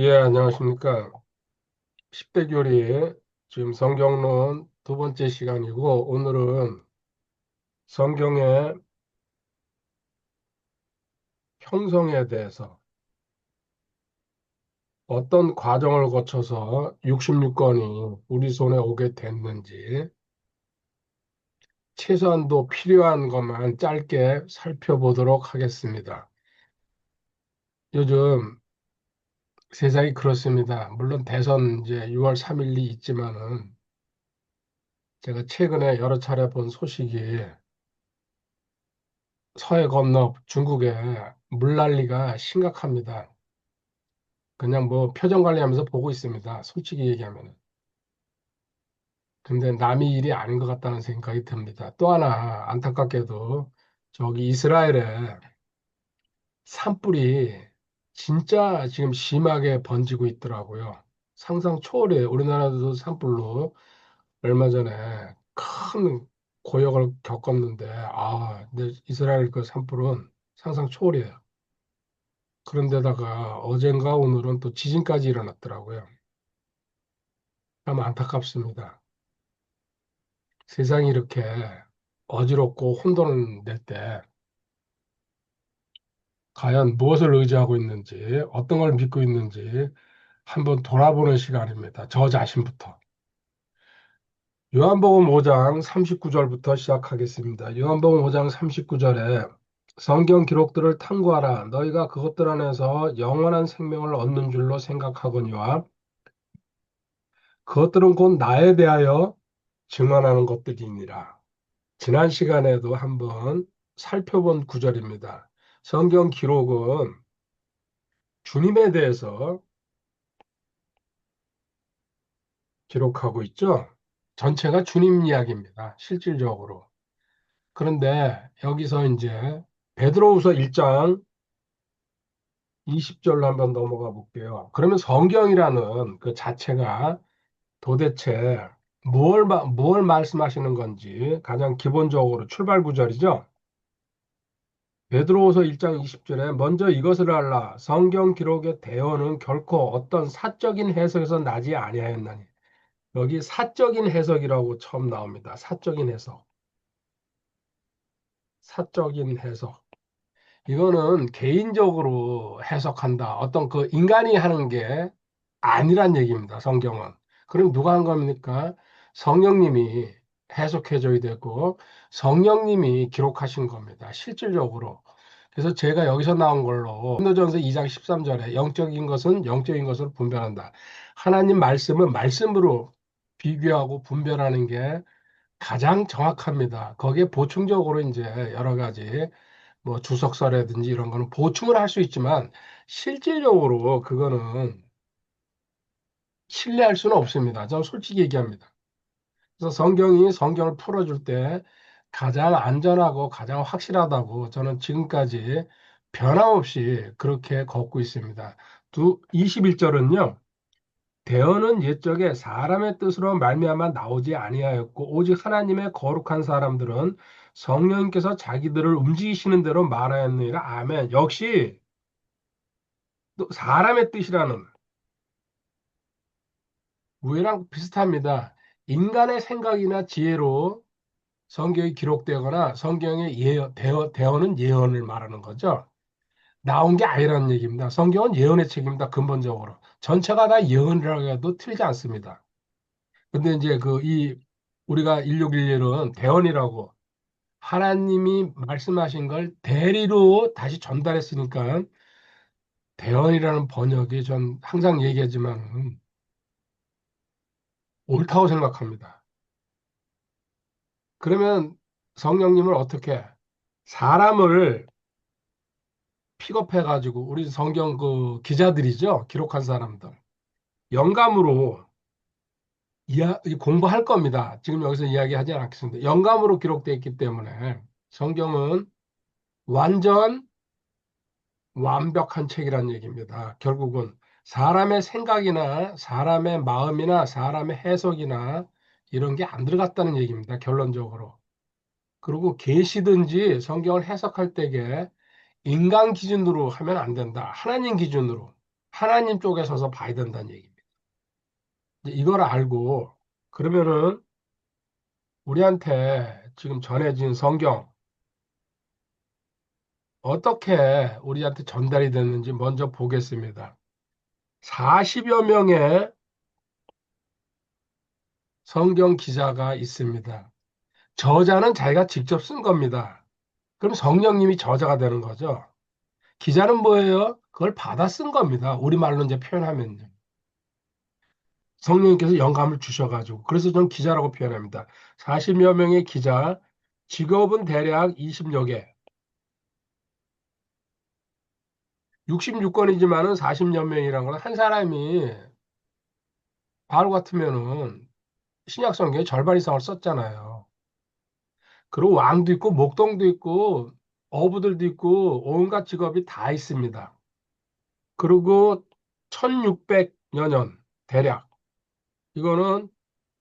예, 안녕하십니까. 10대 교리 지금 성경론 두 번째 시간이고, 오늘은 성경의 형성에 대해서 어떤 과정을 거쳐서 66권이 우리 손에 오게 됐는지, 최소한도 필요한 것만 짧게 살펴보도록 하겠습니다. 요즘 세상이 그렇습니다. 물론 대선 이제 6월 3일이 있지만은, 제가 최근에 여러 차례 본 소식이 서해 건너 중국에 물난리가 심각합니다. 그냥 뭐 표정 관리하면서 보고 있습니다. 솔직히 얘기하면. 근데 남의 일이 아닌 것 같다는 생각이 듭니다. 또 하나 안타깝게도 저기 이스라엘에 산불이 진짜 지금 심하게 번지고 있더라고요. 상상 초월이에요. 우리나라도 산불로 얼마 전에 큰 고역을 겪었는데, 근데 이스라엘 그 산불은 상상 초월이에요. 그런데다가 어젠가 오늘은 또 지진까지 일어났더라고요. 참 안타깝습니다. 세상이 이렇게 어지럽고 혼돈을 낼 때 과연 무엇을 의지하고 있는지, 어떤 걸 믿고 있는지 한번 돌아보는 시간입니다. 저 자신부터. 요한복음 5장 39절부터 시작하겠습니다. 요한복음 5장 39절에 성경 기록들을 탐구하라. 너희가 그것들 안에서 영원한 생명을 얻는 줄로 생각하거니와 그것들은 곧 나에 대하여 증언하는 것들이니라. 지난 시간에도 한번 살펴본 구절입니다. 성경 기록은 주님에 대해서 기록하고 있죠. 전체가 주님 이야기입니다. 실질적으로. 그런데 여기서 이제 베드로후서 1장 20절로 한번 넘어가 볼게요. 그러면 성경이라는 그 자체가 도대체 뭘 말씀하시는 건지 가장 기본적으로 출발 구절이죠. 베드로후서 1장 20절에 먼저 이것을 알라. 성경 기록의 대언은 결코 어떤 사적인 해석에서 나지 아니하였나니. 여기 사적인 해석이라고 처음 나옵니다. 사적인 해석. 사적인 해석. 이거는 개인적으로 해석한다. 어떤 그 인간이 하는 게 아니란 얘기입니다. 성경은. 그럼 누가 한 겁니까? 성령님이 해석해줘야 되고 성령님이 기록하신 겁니다. 실질적으로. 그래서 제가 여기서 나온 걸로 고린도전서 2장 13절에 영적인 것은 영적인 것으로 분별한다. 하나님 말씀은 말씀으로 비교하고 분별하는 게 가장 정확합니다. 거기에 보충적으로 이제 여러 가지 뭐 주석서라든지 이런 거는 보충을 할 수 있지만 실질적으로 그거는 신뢰할 수는 없습니다. 저는 솔직히 얘기합니다. 그래서 성경이 성경을 풀어줄 때 가장 안전하고 가장 확실하다고 저는 지금까지 변함없이 그렇게 걷고 있습니다. 21절은요. 대언은 옛적에 사람의 뜻으로 말미암아 나오지 아니하였고 오직 하나님의 거룩한 사람들은 성령님께서 자기들을 움직이시는 대로 말하였느니라. 아멘. 역시 또 사람의 뜻이라는 우리랑 비슷합니다. 인간의 생각이나 지혜로 성경이 기록되거나 성경의 대언은 예언을 말하는 거죠. 나온 게 아니라는 얘기입니다. 성경은 예언의 책입니다. 근본적으로. 전체가 다 예언이라고 해도 틀리지 않습니다. 근데 이제 우리가 1611은 대언이라고 하나님이 말씀하신 걸 대리로 다시 전달했으니까 대언이라는 번역이 전 항상 얘기하지만 옳다고 생각합니다. 그러면 성령님을 어떻게 사람을 픽업해가지고 우리 성경 그 기자들이죠. 기록한 사람들. 영감으로 공부할 겁니다. 지금 여기서 이야기하지 않겠습니다. 영감으로 기록되어 있기 때문에 성경은 완전 완벽한 책이란 얘기입니다. 결국은 사람의 생각이나 사람의 마음이나 사람의 해석이나 이런 게 안 들어갔다는 얘기입니다. 결론적으로. 그리고 계시든지 성경을 해석할 때에 인간 기준으로 하면 안 된다. 하나님 기준으로. 하나님 쪽에 서서 봐야 된다는 얘기입니다. 이제 이걸 알고 그러면은 우리한테 지금 전해진 성경 어떻게 우리한테 전달이 됐는지 먼저 보겠습니다. 40여 명의 성경 기자가 있습니다. 저자는 자기가 직접 쓴 겁니다. 그럼 성령님이 저자가 되는 거죠. 기자는 뭐예요? 그걸 받아 쓴 겁니다. 우리말로 이제 표현하면요. 성령님께서 영감을 주셔가지고. 그래서 저는 기자라고 표현합니다. 40여 명의 기자, 직업은 대략 20여 개. 66권이지만은 40여 명이라는 건 한 사람이 바울 같으면은 신약 성경의 절반 이상을 썼잖아요. 그리고 왕도 있고 목동도 있고 어부들도 있고 온갖 직업이 다 있습니다. 그리고 1600여 년 대략 이거는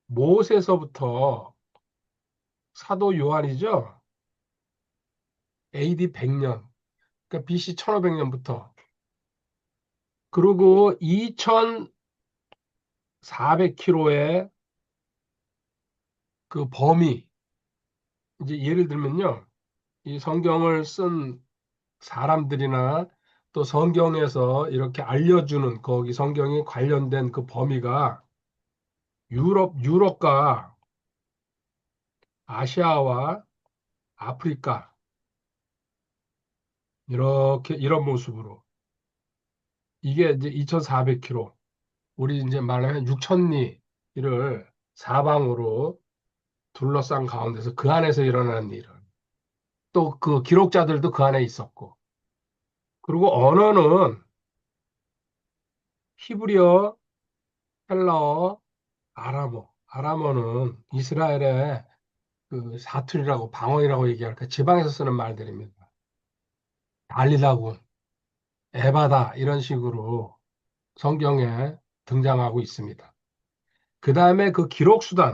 모세서부터 사도 요한이죠. AD 100년, 그러니까 BC 1500년부터 그리고 2400km의 그 범위 이제 예를 들면요. 이 성경을 쓴 사람들이나 또 성경에서 이렇게 알려주는 거기 성경이 관련된 그 범위가 유럽과 아시아와 아프리카 이렇게 이런 모습으로 이게 이제 2,400km 우리 이제 말하면 6,000리를 사방으로 둘러싼 가운데서 그 안에서 일어나는 일을 또 그 기록자들도 그 안에 있었고 그리고 언어는 히브리어, 헬라어, 아람어는 이스라엘의 그 사투리라고 방언이라고 얘기할까 지방에서 쓰는 말들입니다. 달리다군, 에바다 이런 식으로 성경에 등장하고 있습니다. 그 다음에 그 기록 수단이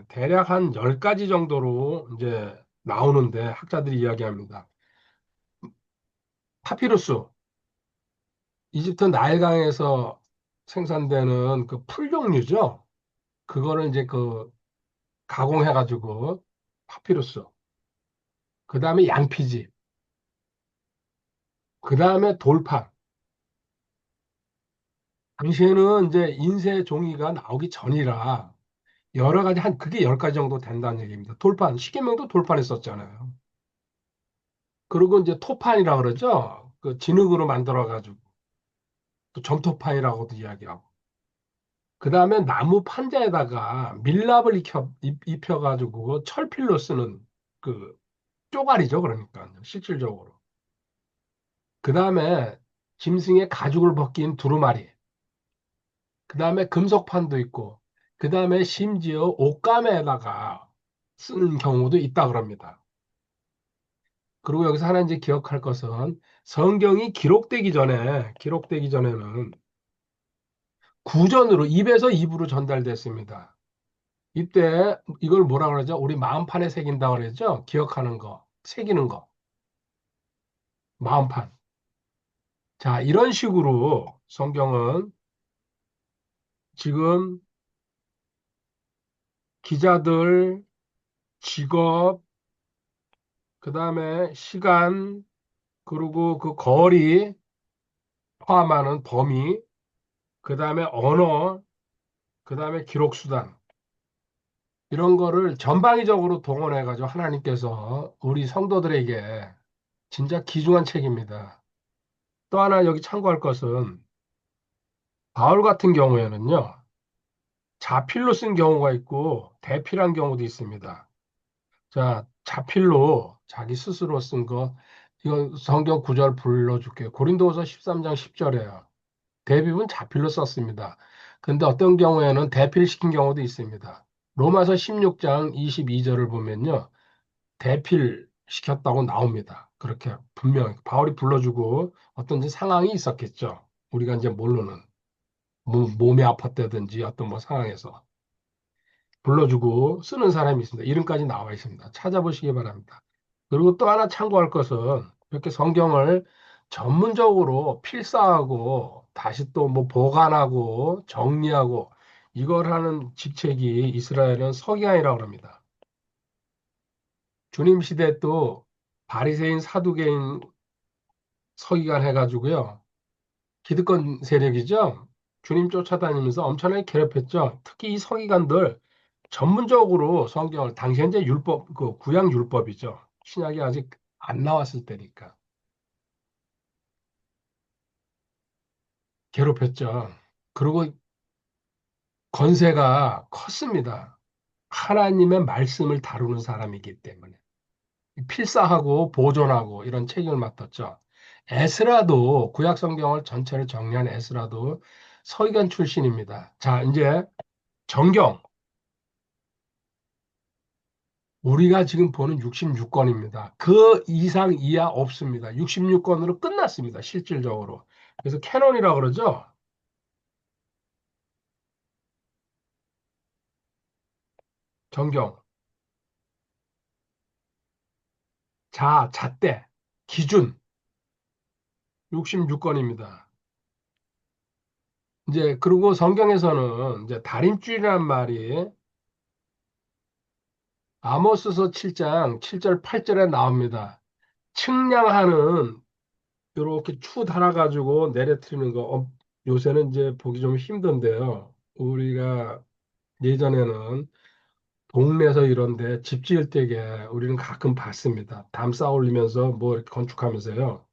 대략 한 10가지 정도로 이제 나오는데 학자들이 이야기합니다. 파피루스, 이집트 나일강에서 생산되는 그 풀 종류죠. 그거를 이제 그 가공해가지고 파피루스. 그 다음에 양피지. 그 다음에 돌판. 당시에는 이제 인쇄 종이가 나오기 전이라 여러 가지 그게 10가지 정도 된다는 얘기입니다. 돌판, 시계명도 돌판에 썼잖아요. 그리고 이제 토판이라 그러죠. 그 진흙으로 만들어가지고 또 점토판이라고도 이야기하고. 그 다음에 나무 판자에다가 밀랍을 입혀가지고 철필로 쓰는 그 쪼가리죠. 그러니까 실질적으로. 그 다음에 짐승의 가죽을 벗긴 두루마리. 그 다음에 금속판도 있고. 그 다음에 심지어 옷감에다가 쓰는 경우도 있다 그럽니다. 그리고 여기서 하나 이제 기억할 것은 성경이 기록되기 전에는 구전으로 입에서 입으로 전달됐습니다. 이때 이걸 뭐라 그러죠? 우리 마음판에 새긴다 그러죠? 기억하는 거, 새기는 거, 마음판. 자, 이런 식으로 성경은 지금 기자들, 직업, 그다음에 시간, 그리고 그 거리 포함하는 범위, 그다음에 언어, 그다음에 기록 수단 이런 거를 전방위적으로 동원해 가지고 하나님께서 우리 성도들에게 진짜 귀중한 책입니다. 또 하나 여기 참고할 것은 바울 같은 경우에는요. 자필로 쓴 경우가 있고 대필한 경우도 있습니다. 자, 자필로 자기 스스로 쓴 거, 이건 성경 구절 불러줄게요. 고린도후서 13장 10절에요. 대부분 자필로 썼습니다. 근데 어떤 경우에는 대필시킨 경우도 있습니다. 로마서 16장 22절을 보면요. 대필시켰다고 나옵니다. 그렇게 분명히 바울이 불러주고 어떤 상황이 있었겠죠. 우리가 이제 모르는 몸이 아팠다든지 어떤 뭐 상황에서. 불러주고 쓰는 사람이 있습니다. 이름까지 나와 있습니다. 찾아보시기 바랍니다. 그리고 또 하나 참고할 것은 이렇게 성경을 전문적으로 필사하고 다시 또 뭐 보관하고 정리하고 이걸 하는 직책이 이스라엘은 서기관이라고 합니다. 주님 시대 또 바리새인 사두개인 서기관 해가지고요. 기득권 세력이죠. 주님 쫓아다니면서 엄청나게 괴롭혔죠. 특히 이 서기관들 전문적으로 성경을 당시 현재 율법 그 구약 율법이죠. 신약이 아직 안 나왔을 때니까 괴롭혔죠. 그리고 권세가 컸습니다. 하나님의 말씀을 다루는 사람이기 때문에 필사하고 보존하고 이런 책임을 맡았죠. 에스라도 구약 성경을 전체를 정리한 에스라도 서기관 출신입니다. 자, 이제 정경 우리가 지금 보는 66권입니다. 그 이상 이하 없습니다. 66권으로 끝났습니다. 실질적으로. 그래서 캐논이라고 그러죠. 정경, 잣대, 기준 66권입니다. 이제 그리고 성경에서는 이제 다림줄이라는 말이 아모스서 7장 7절 8절에 나옵니다. 측량하는 이렇게 추 달아가지고 내려뜨리는 거 요새는 이제 보기 좀 힘든데요. 우리가 예전에는 동네에서 이런데 집 지을 때게 우리는 가끔 봤습니다. 담 쌓아 올리면서 뭐 이렇게 건축하면서요.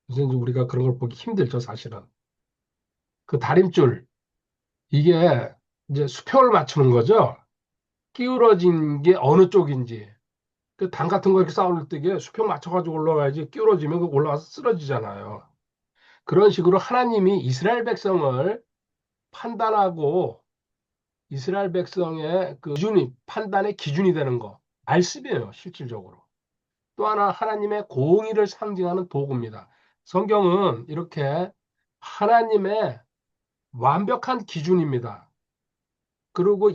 그래서 이제 우리가 그런 걸 보기 힘들죠, 사실은. 그 다림줄 이게 이제 수평을 맞추는 거죠. 기울어진 게 어느 쪽인지. 그 당 같은 거 이렇게 쌓을 때게 수평 맞춰가지고 올라가야지 기울어지면 그 올라가서 쓰러지잖아요. 그런 식으로 하나님이 이스라엘 백성을 판단하고 이스라엘 백성의 그 기준이 판단의 기준이 되는 거 말씀이에요, 실질적으로. 또 하나 하나님의 공의를 상징하는 도구입니다. 성경은 이렇게 하나님의 완벽한 기준입니다. 그리고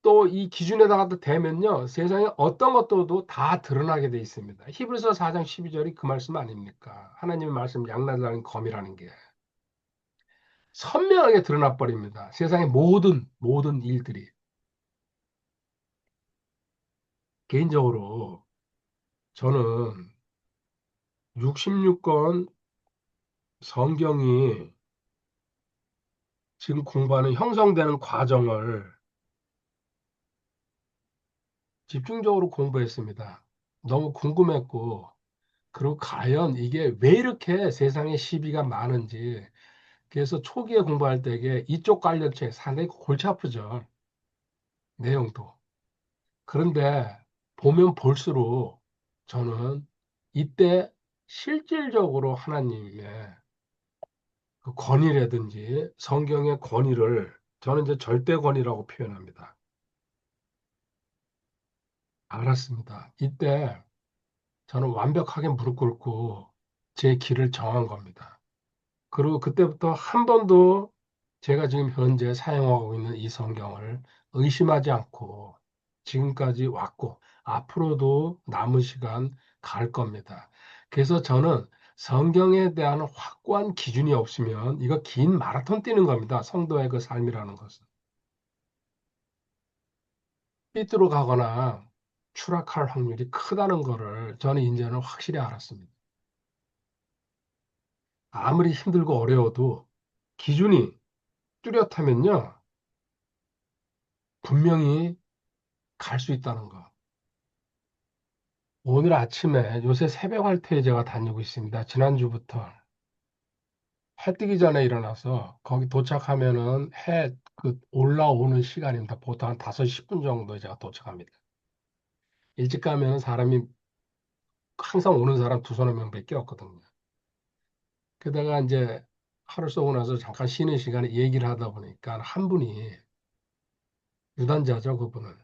또 이 기준에다가 또 대면요, 세상에 어떤 것들도 다 드러나게 돼 있습니다. 히브리서 4장 12절이 그 말씀 아닙니까? 하나님의 말씀 양날라는 검이라는 게 선명하게 드러나 버립니다. 세상의 모든 일들이. 개인적으로 저는 66권 성경이 지금 공부하는 형성되는 과정을 집중적으로 공부했습니다. 너무 궁금했고, 그리고 과연 이게 왜 이렇게 세상에 시비가 많은지, 그래서 초기에 공부할 때에 이쪽 관련 책 상당히 골치 아프죠. 내용도. 그런데 보면 볼수록 저는 이때 실질적으로 하나님의 그 권위라든지 성경의 권위를 저는 이제 절대 권위라고 표현합니다. 알았습니다. 이때 저는 완벽하게 무릎 꿇고 제 길을 정한 겁니다. 그리고 그때부터 한 번도 제가 지금 현재 사용하고 있는 이 성경을 의심하지 않고 지금까지 왔고 앞으로도 남은 시간 갈 겁니다. 그래서 저는 성경에 대한 확고한 기준이 없으면 이거 긴 마라톤 뛰는 겁니다. 성도의 그 삶이라는 것은. 삐뚤어 가거나 추락할 확률이 크다는 거를 저는 이제는 확실히 알았습니다. 아무리 힘들고 어려워도 기준이 뚜렷하면요, 분명히 갈 수 있다는 거. 오늘 아침에 요새 새벽 활태에 제가 다니고 있습니다. 지난주부터 해 뜨기 전에 일어나서 거기 도착하면은 해 그 올라오는 시간입니다. 보통 한 5시 10분 정도에 제가 도착합니다. 일찍 가면 사람이 항상 오는 사람 두 서너 명밖에 없거든요. 게다가 이제 하루 쏘고 나서 잠깐 쉬는 시간에 얘기를 하다 보니까 한 분이 유단자죠, 그분은.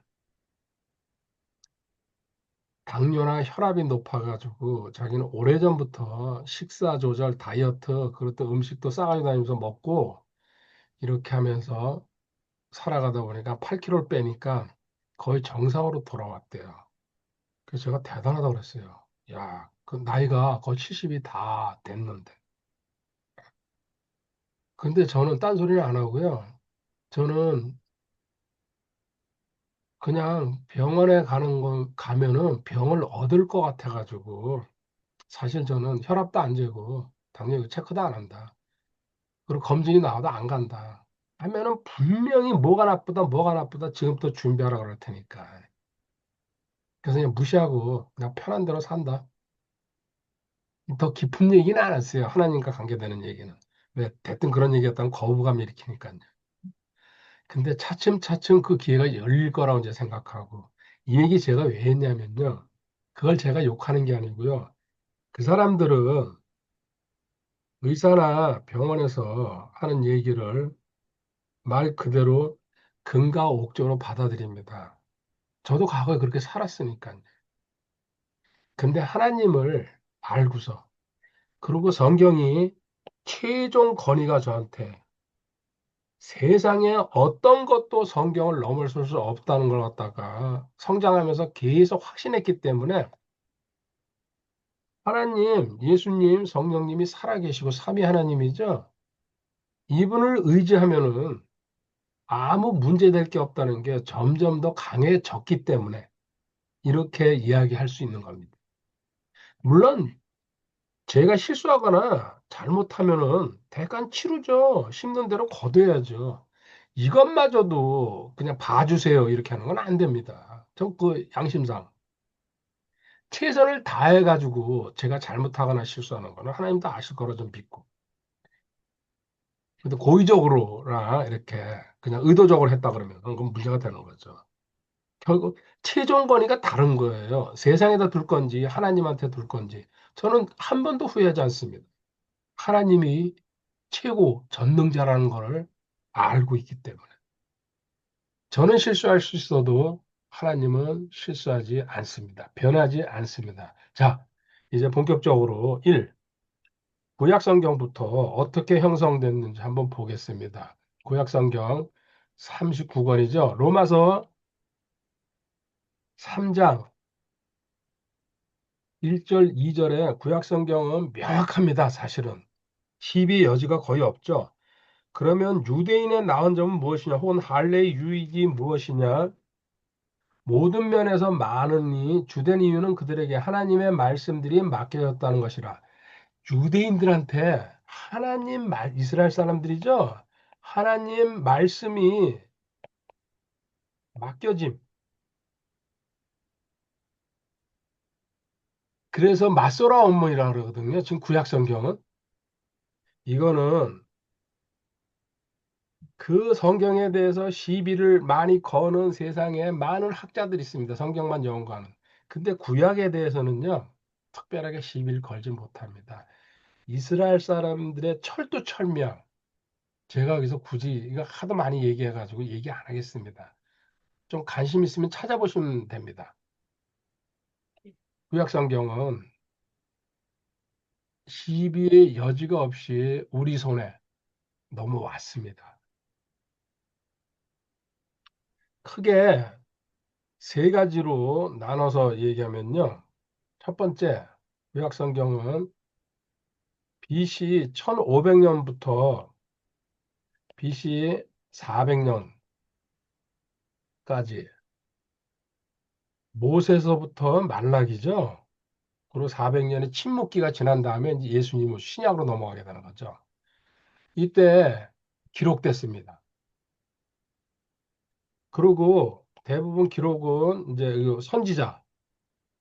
당뇨나 혈압이 높아가지고 자기는 오래전부터 식사 조절, 다이어트, 그것도 음식도 싸가지고 다니면서 먹고 이렇게 하면서 살아가다 보니까 8kg를 빼니까 거의 정상으로 돌아왔대요. 그래서 제가 대단하다고 그랬어요. 야, 그 나이가 거의 70이 다 됐는데. 근데 저는 딴소리는 안 하고요. 저는 그냥 병원에 가면은 병을 얻을 것 같아가지고, 사실 저는 혈압도 안 재고, 당뇨 체크도 안 한다. 그리고 검진이 나와도 안 간다. 하면은 분명히 뭐가 나쁘다, 지금부터 준비하라 그럴 테니까. 그래서 그냥 무시하고, 그냥 편한 대로 산다. 더 깊은 얘기는 안 했어요. 하나님과 관계되는 얘기는. 왜, 대뜸 그런 얘기했다면 거부감 일으키니까요. 근데 차츰차츰 그 기회가 열릴 거라고 이제 생각하고, 이 얘기 제가 왜 했냐면요. 그걸 제가 욕하는 게 아니고요. 그 사람들은 의사나 병원에서 하는 얘기를 말 그대로 근거옥적으로 받아들입니다. 저도 과거에 그렇게 살았으니까요. 근데 하나님을 알고서, 그리고 성경이 최종 권위가 저한테 세상에 어떤 것도 성경을 넘어설 수 없다는 걸 갖다가 성장하면서 계속 확신했기 때문에 하나님, 예수님, 성령님이 살아계시고 삼위 하나님이죠. 이분을 의지하면은 아무 문제될 게 없다는 게 점점 더 강해졌기 때문에 이렇게 이야기할 수 있는 겁니다. 물론 제가 실수하거나 잘못하면은 대간 치르죠. 심는 대로 거둬야죠. 이것마저도 그냥 봐주세요. 이렇게 하는 건 안 됩니다. 저 그 양심상 최선을 다해가지고 제가 잘못하거나 실수하는 거는 하나님도 아실 거라 좀 믿고. 근데 고의적으로나 이렇게 그냥 의도적으로 했다 그러면 그건 문제가 되는 거죠. 결국 최종 권위가 다른 거예요. 세상에다 둘 건지 하나님한테 둘 건지 저는 한 번도 후회하지 않습니다. 하나님이 최고 전능자라는 것을 알고 있기 때문에. 저는 실수할 수 있어도 하나님은 실수하지 않습니다. 변하지 않습니다. 자, 이제 본격적으로 1. 구약성경부터 어떻게 형성됐는지 한번 보겠습니다. 구약성경 39권이죠. 로마서 3장 1절, 2절에 구약성경은 명확합니다. 사실은. 희비의 여지가 거의 없죠. 그러면 유대인의 나은 점은 무엇이냐? 혹은 할례의 유익이 무엇이냐? 모든 면에서 많으니 주된 이유는 그들에게 하나님의 말씀들이 맡겨졌다는 것이라. 유대인들한테 하나님 이스라엘 사람들이죠. 하나님 말씀이 맡겨짐. 그래서 맞소라 원문이라고 그러거든요. 지금 구약 성경은. 이거는 그 성경에 대해서 시비를 많이 거는 세상에 많은 학자들이 있습니다. 성경만 연구하는. 근데 구약에 대해서는요, 특별하게 시비를 걸지 못합니다. 이스라엘 사람들의 철두철미함. 제가 여기서 굳이 이거 하도 많이 얘기해가지고 얘기 안 하겠습니다. 좀 관심 있으면 찾아보시면 됩니다. 구약 성경은 시비의 여지가 없이 우리 손에 넘어왔습니다. 크게 세 가지로 나눠서 얘기하면요. 첫 번째, 구약 성경은 BC 1500년부터 BC 400년까지 모세서부터 말라기죠. 그리고 400년의 침묵기가 지난 다음에 이제 예수님은 신약으로 넘어가게 되는 거죠. 이때 기록됐습니다. 그리고 대부분 기록은 이제 그 선지자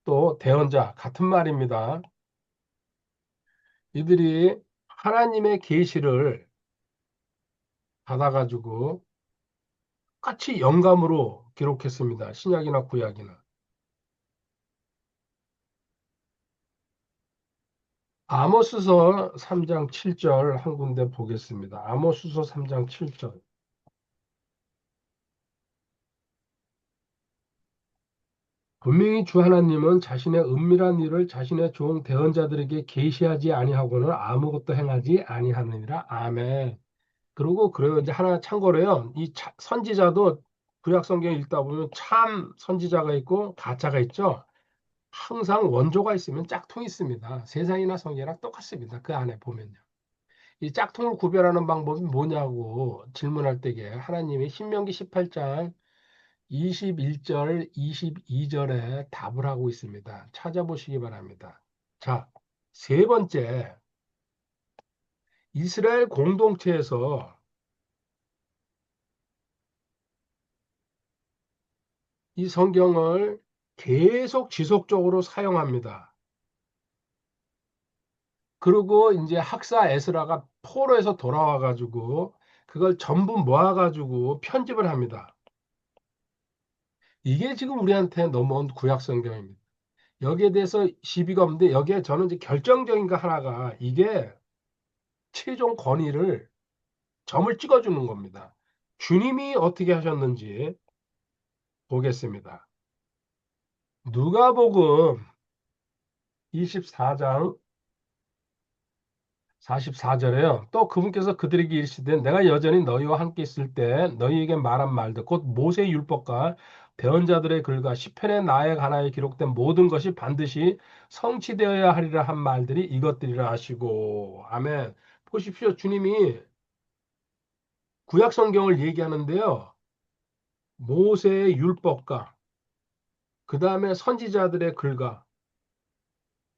또 대언자 같은 말입니다. 이들이 하나님의 계시를 받아가지고 같이 영감으로 기록했습니다. 신약이나 구약이나. 아모스서 3장 7절 한 군데 보겠습니다. 아모스서 3장 7절. 분명히 주 하나님은 자신의 은밀한 일을 자신의 종 대언자들에게 계시하지 아니하고는 아무것도 행하지 아니하느니라. 아멘. 그리고 그래요. 이제 하나 참고로요. 선지자도 구약 성경 읽다 보면 참 선지자가 있고 가짜가 있죠. 항상 원조가 있으면 짝퉁이 있습니다. 세상이나 성경이랑 똑같습니다. 그 안에 보면요. 이 짝퉁을 구별하는 방법이 뭐냐고 질문할 때에 하나님이 신명기 18장 21절, 22절에 답을 하고 있습니다. 찾아보시기 바랍니다. 자, 세 번째, 이스라엘 공동체에서 이 성경을 계속 지속적으로 사용합니다. 그리고 이제 학사 에스라가 포로에서 돌아와 가지고 그걸 전부 모아 가지고 편집을 합니다. 이게 지금 우리한테 넘어온 구약 성경입니다. 여기에 대해서 시비가 없는데 여기에 저는 이제 결정적인 거 하나가 이게 최종 권위를 점을 찍어주는 겁니다. 주님이 어떻게 하셨는지 보겠습니다. 누가복음 24장 44절에요. 또 그분께서 그들에게 이르시되 내가 여전히 너희와 함께 있을 때 너희에게 말한 말들 곧 모세의 율법과 배운 자들의 글과 시편의 나에 관하여 기록된 모든 것이 반드시 성취되어야 하리라 한 말들이 이것들이라 하시고 아멘. 보십시오. 주님이 구약 성경을 얘기하는데요. 모세의 율법과 그 다음에 선지자들의 글과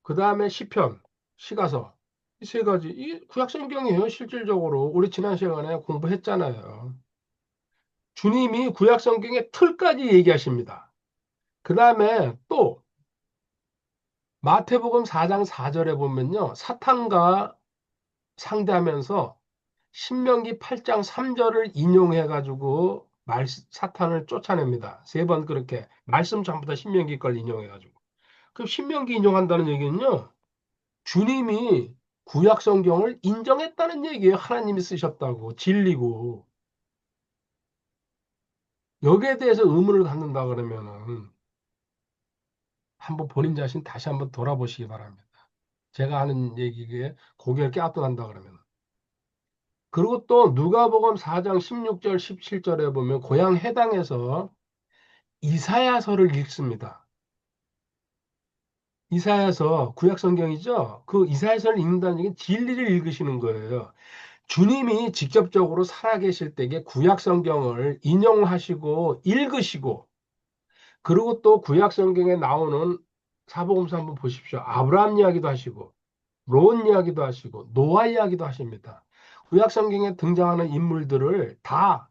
그 다음에 시편, 시가서 이 세 가지 이 구약 성경이에요. 실질적으로 우리 지난 시간에 공부했잖아요. 주님이 구약 성경의 틀까지 얘기하십니다. 그 다음에 또 마태복음 4장 4절에 보면요. 사탄과 상대하면서 신명기 8장 3절을 인용해 가지고 사탄을 쫓아냅니다. 세 번 그렇게 말씀 전부 다 신명기 걸 인용해 가지고. 그럼 신명기 인용한다는 얘기는요. 주님이 구약 성경을 인정했다는 얘기예요. 하나님이 쓰셨다고 진리고 여기에 대해서 의문을 갖는다 그러면은 한번 본인 자신 다시 한번 돌아보시기 바랍니다. 제가 하는 얘기에 고개를 갸우뚱한다 그러면. 그리고 또 누가복음 4장 16절 17절에 보면 고향 해당에서 이사야서를 읽습니다. 이사야서 구약 성경이죠. 그 이사야서를 읽는다는 얘기는 진리를 읽으시는 거예요. 주님이 직접적으로 살아계실 때에 구약 성경을 인용하시고 읽으시고 그리고 또 구약 성경에 나오는 사복음서 한번 보십시오. 아브라함 이야기도 하시고 론 이야기도 하시고 노아 이야기도 하십니다. 구약 성경에 등장하는 인물들을 다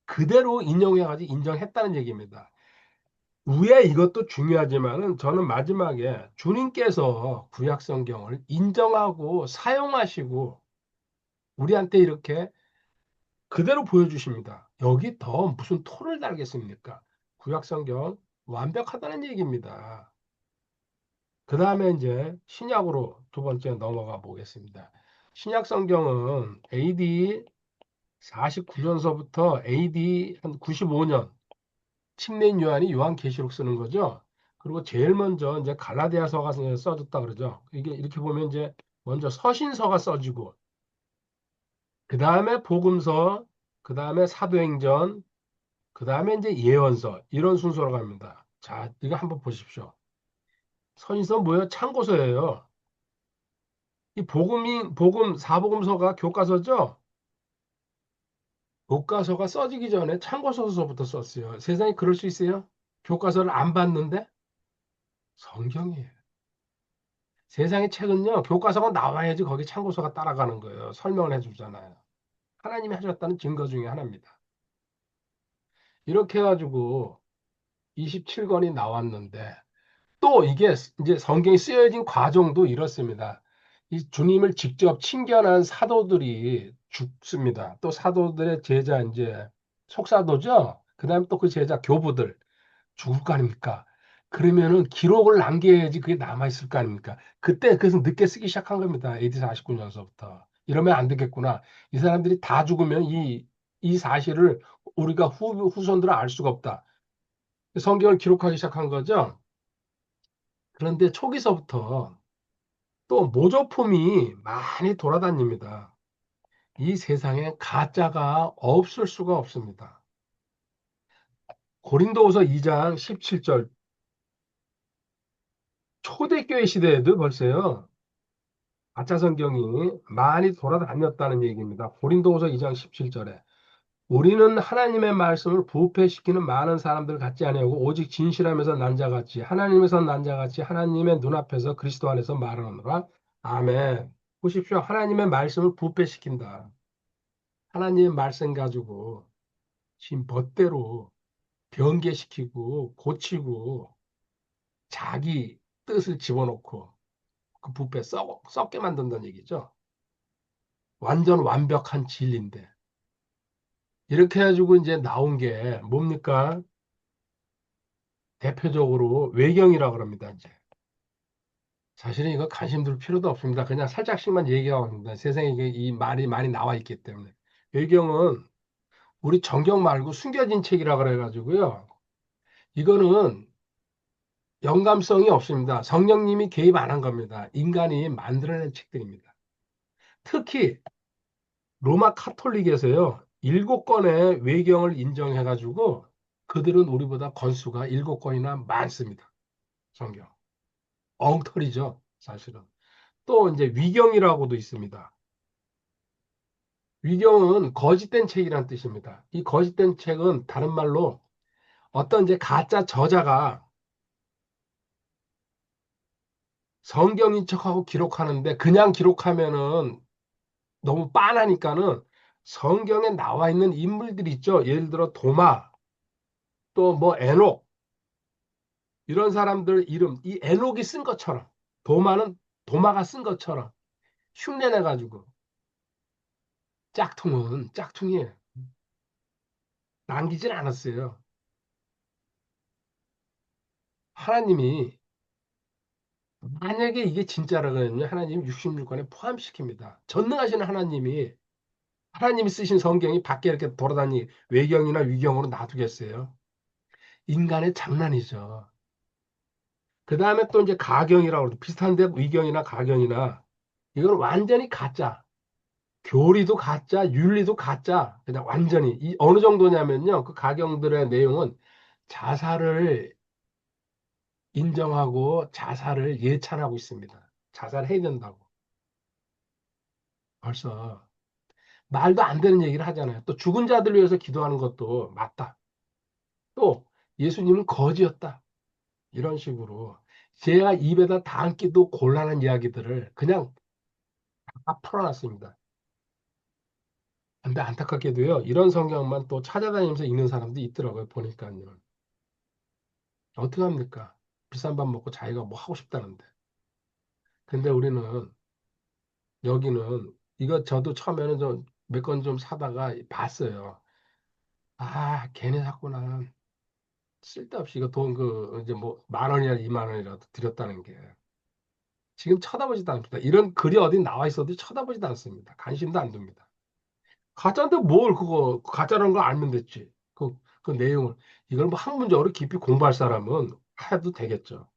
그대로 인용해가지고 인정했다는 얘기입니다. 위에 이것도 중요하지만은 저는 마지막에 주님께서 구약 성경을 인정하고 사용하시고 우리한테 이렇게 그대로 보여주십니다. 여기 더 무슨 토를 달겠습니까? 구약 성경 완벽하다는 얘기입니다. 그 다음에 이제 신약으로 두 번째 넘어가 보겠습니다. 신약 성경은 AD 49년서부터 AD 한 95년 침례인 요한이 요한계시록 쓰는 거죠. 그리고 제일 먼저 이제 갈라디아서가 써졌다 그러죠. 이게 이렇게 보면 이제 먼저 서신서가 써지고 그 다음에 복음서, 그 다음에 사도행전, 그 다음에 이제 예언서 이런 순서로 갑니다. 자, 이거 한번 보십시오. 서신서 뭐예요? 참고서예요. 이 복음 사복음서가 교과서죠. 교과서가 써지기 전에 참고서서부터 썼어요. 세상에 그럴 수 있어요? 교과서를 안 봤는데 성경이에요. 세상의 책은요, 교과서가 나와야지 거기 참고서가 따라가는 거예요. 설명을 해주잖아요. 하나님이 하셨다는 증거 중에 하나입니다. 이렇게 해가지고 27권이 나왔는데 또 이게 이제 성경이 쓰여진 과정도 이렇습니다. 이 주님을 직접 친견한 사도들이 죽습니다. 또 사도들의 제자 이제 속사도죠. 그다음에 또 그 제자 교부들 죽을 거 아닙니까? 그러면은 기록을 남겨야지 그게 남아 있을 거 아닙니까? 그때 그래서 늦게 쓰기 시작한 겁니다. AD 49년서부터. 이러면 안 되겠구나. 이 사람들이 다 죽으면 이 사실을 우리가 후손들은 알 수가 없다. 성경을 기록하기 시작한 거죠. 그런데 초기서부터 또 모조품이 많이 돌아다닙니다. 이 세상에 가짜가 없을 수가 없습니다. 고린도후서 2장 17절 초대교회 시대에도 벌써요. 가짜 성경이 많이 돌아다녔다는 얘기입니다. 고린도후서 2장 17절에 우리는 하나님의 말씀을 부패시키는 많은 사람들 같지 아니하고 오직 진실함에서 난 자같이 하나님에서 난 자같이 하나님의 눈앞에서 그리스도 안에서 말하노라. 아멘. 보십시오. 하나님의 말씀을 부패시킨다. 하나님의 말씀 가지고 지금 멋대로 변개시키고 고치고 자기 뜻을 집어넣고 그 부패 썩게 만든다는 얘기죠. 완전 완벽한 진리인데. 이렇게 해가지고 이제 나온 게 뭡니까? 대표적으로 외경이라고 그럽니다, 이제. 사실은 이거 관심 둘 필요도 없습니다. 그냥 살짝씩만 얘기하고 있습니다. 세상에 이 말이 많이 나와 있기 때문에. 외경은 우리 정경 말고 숨겨진 책이라 그래가지고요. 이거는 영감성이 없습니다. 성령님이 개입 안 한 겁니다. 인간이 만들어낸 책들입니다. 특히 로마 카톨릭에서요. 7권의 외경을 인정해가지고 그들은 우리보다 건수가 7권이나 많습니다. 성경. 엉터리죠, 사실은. 또 이제 위경이라고도 있습니다. 위경은 거짓된 책이란 뜻입니다. 이 거짓된 책은 다른 말로 어떤 이제 가짜 저자가 성경인 척하고 기록하는데 그냥 기록하면은 너무 빤하니까는 성경에 나와 있는 인물들 있죠. 예를 들어 도마, 또 뭐 에녹 이런 사람들 이름, 이 에녹이 쓴 것처럼 도마가 쓴 것처럼 흉내내가지고 짝퉁은 짝퉁이에요. 남기진 않았어요. 하나님이 만약에 이게 진짜라면 하나님 66권에 포함시킵니다. 전능하신 하나님이 쓰신 성경이 밖에 이렇게 돌아다니 외경이나 위경으로 놔두겠어요. 인간의 장난이죠. 그 다음에 또 이제 가경이라고 그러죠. 비슷한데 위경이나 가경이나 이건 완전히 가짜. 교리도 가짜, 윤리도 가짜. 그냥 완전히 이 어느 정도냐면요. 그 가경들의 내용은 자살을 인정하고 자살을 예찬하고 있습니다. 자살해야 된다고. 벌써 말도 안 되는 얘기를 하잖아요. 또 죽은 자들 위해서 기도하는 것도 맞다. 또 예수님은 거지였다. 이런 식으로 제가 입에다 담기도 곤란한 이야기들을 그냥 다 풀어놨습니다. 근데 안타깝게도요, 이런 성경만 또 찾아다니면서 읽는 사람도 있더라고요, 보니까요. 어떻게 합니까? 비싼 밥 먹고 자기가 뭐 하고 싶다는데. 근데 우리는 여기는 이거 저도 처음에는 좀 몇 권 좀 사다가 봤어요. 아, 괜히 샀구나. 쓸데없이 이거 돈 이제 뭐 만 원이나 2만 원이라도 들였다는 게. 지금 쳐다보지도 않습니다. 이런 글이 어디 나와 있어도 쳐다보지도 않습니다. 관심도 안 둡니다. 가짜인데 뭘 그거 가짜라는 걸 알면 됐지. 그 내용을 이걸 뭐 학문적으로 깊이 공부할 사람은 해도 되겠죠.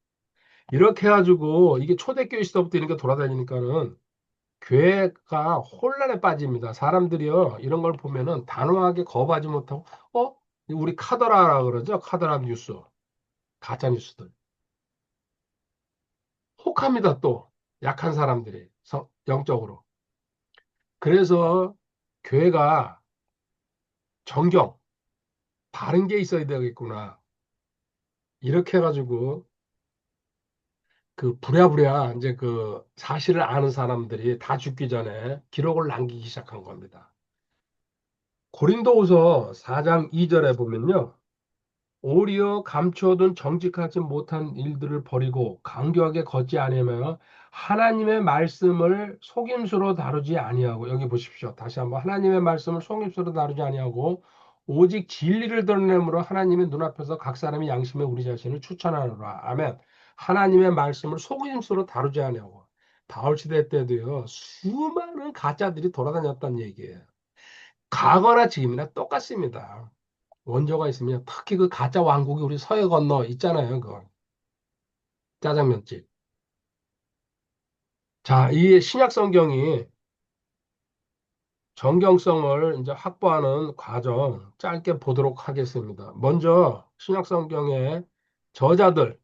이렇게 해가지고 이게 초대교회 시대부터 이렇게 돌아다니니까는 교회가 혼란에 빠집니다. 사람들이요 이런 걸 보면은 단호하게 거부하지 못하고 우리 카더라라 그러죠. 카더라 뉴스 가짜 뉴스들 혹합니다. 또 약한 사람들이 영적으로. 그래서 교회가 정경 바른 게 있어야 되겠구나. 이렇게 해가지고 그 부랴부랴 이제 그 사실을 아는 사람들이 다 죽기 전에 기록을 남기기 시작한 겁니다. 고린도후서 4장 2절에 보면요. 오히려 감추어둔 정직하지 못한 일들을 버리고 강교하게 걷지 아니하며 하나님의 말씀을 속임수로 다루지 아니하고 여기 보십시오. 다시 한번 하나님의 말씀을 속임수로 다루지 아니하고 오직 진리를 드러내므로 하나님의 눈앞에서 각 사람이 양심에 우리 자신을 추천하노라. 아멘. 하나님의 말씀을 속임수로 다루지 아니하고 바울 시대 때도요. 수많은 가짜들이 돌아다녔다는 얘기예요. 과거나 지금이나 똑같습니다. 원조가 있으면 특히 그 가짜 왕국이 우리 서해 건너 있잖아요. 그 짜장면집. 자, 이 신약 성경이 정경성을 이제 확보하는 과정 짧게 보도록 하겠습니다. 먼저 신약 성경의 저자들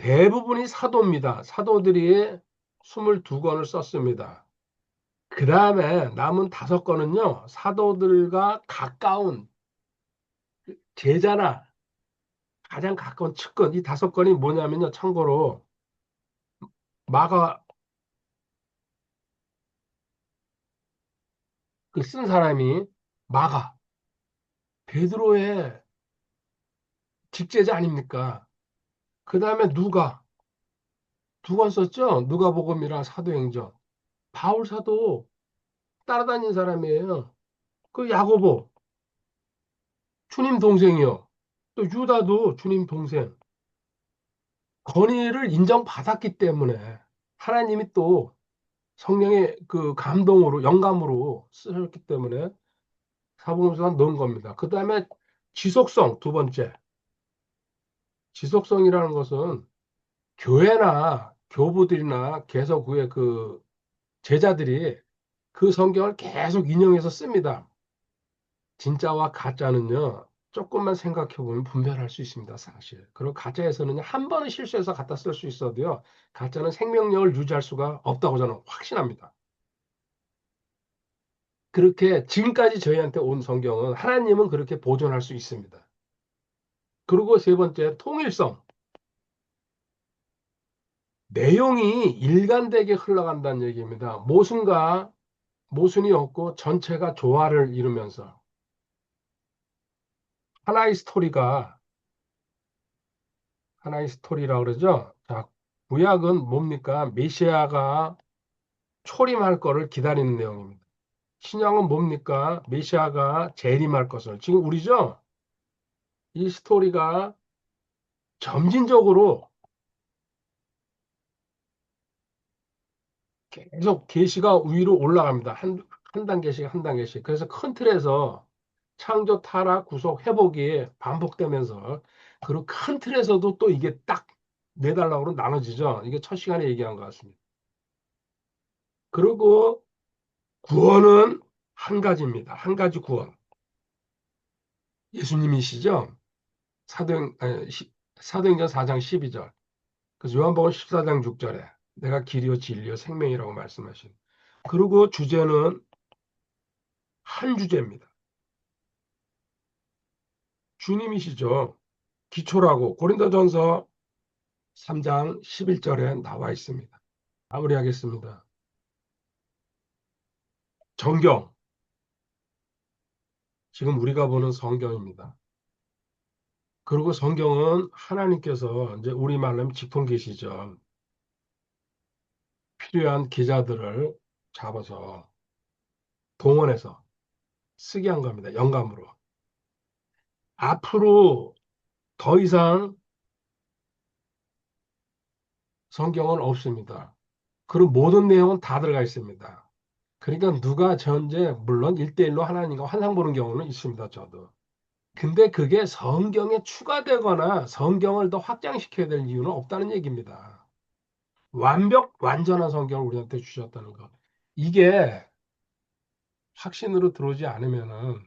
대부분이 사도입니다. 사도들이 22권을 썼습니다. 그 다음에 남은 5권은요, 사도들과 가까운 제자나 가장 가까운 측근, 이 5권이 뭐냐면요, 참고로, 마가, 그 쓴 사람이 마가, 베드로의 직제자 아닙니까? 그 다음에 누가, 2권 썼죠? 누가복음이랑 사도행전. 바울 사도 따라다닌 사람이에요. 그 야고보, 주님 동생이요. 또 유다도 주님 동생. 권위를 인정받았기 때문에 하나님이 또 성령의 그 감동으로, 영감으로 쓰셨기 때문에 사복음서가 넣은 겁니다. 그 다음에 지속성, 2번째. 지속성이라는 것은 교회나 교부들이나 개서구의 그 제자들이 그 성경을 계속 인용해서 씁니다. 진짜와 가짜는요, 조금만 생각해 보면 분별할 수 있습니다, 사실. 그리고 가짜에서는 한 번은 실수해서 갖다 쓸 수 있어도요, 가짜는 생명력을 유지할 수가 없다고 저는 확신합니다. 그렇게 지금까지 저희한테 온 성경은 하나님은 그렇게 보존할 수 있습니다. 그리고 3번째, 통일성. 내용이 일관되게 흘러간다는 얘기입니다. 모순이 없고 전체가 조화를 이루면서 하나의 스토리가 하나의 스토리라고 그러죠. 자, 구약은 뭡니까? 메시아가 초림할 거를 기다리는 내용입니다. 신약은 뭡니까? 메시아가 재림할 것을. 지금 우리죠? 이 스토리가 점진적으로 계속 계시가 위로 올라갑니다. 한 단계씩 한 단계씩. 그래서 큰 틀에서 창조, 타락, 구속, 회복이 반복되면서 그리고 큰 틀에서도 또 이게 딱 4달락으로 나눠지죠. 이게 첫 시간에 얘기한 것 같습니다. 그리고 구원은 한 가지입니다. 한 가지 구원. 예수님이시죠? 사도행전 4장 12절. 그래서 요한복음 14장 6절에 내가 길이요 진리요 생명이라고 말씀하신. 그리고 주제는 한 주제입니다. 주님이시죠. 기초라고 고린도전서 3장 11절에 나와 있습니다. 마무리하겠습니다. 정경, 지금 우리가 보는 성경입니다. 그리고 성경은 하나님께서 이제 우리말로 하면 직통계시죠. 필요한 기자들을 잡아서 동원해서 쓰게 한 겁니다. 영감으로. 앞으로 더 이상 성경은 없습니다. 그리고 모든 내용은 다 들어가 있습니다. 그러니까 누가 전제 물론 1대1로 하나님과 환상 보는 경우는 있습니다. 저도. 근데 그게 성경에 추가되거나 성경을 더 확장시켜야 될 이유는 없다는 얘기입니다. 완전한 성경을 우리한테 주셨다는 것. 이게 확신으로 들어오지 않으면은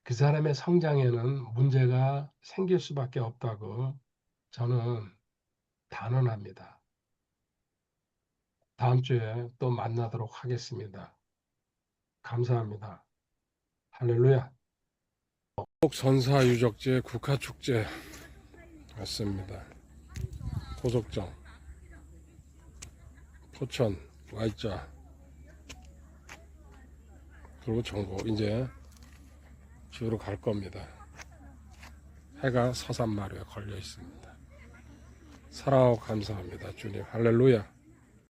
그 사람의 성장에는 문제가 생길 수밖에 없다고 저는 단언합니다. 다음 주에 또 만나도록 하겠습니다. 감사합니다. 할렐루야. 선사유적지 국화축제 왔습니다. 고속정, 포천, Y자, 그리고 전국 이제 집으로 갈 겁니다. 해가 서산마루에 걸려 있습니다. 사랑하고 감사합니다. 주님 할렐루야.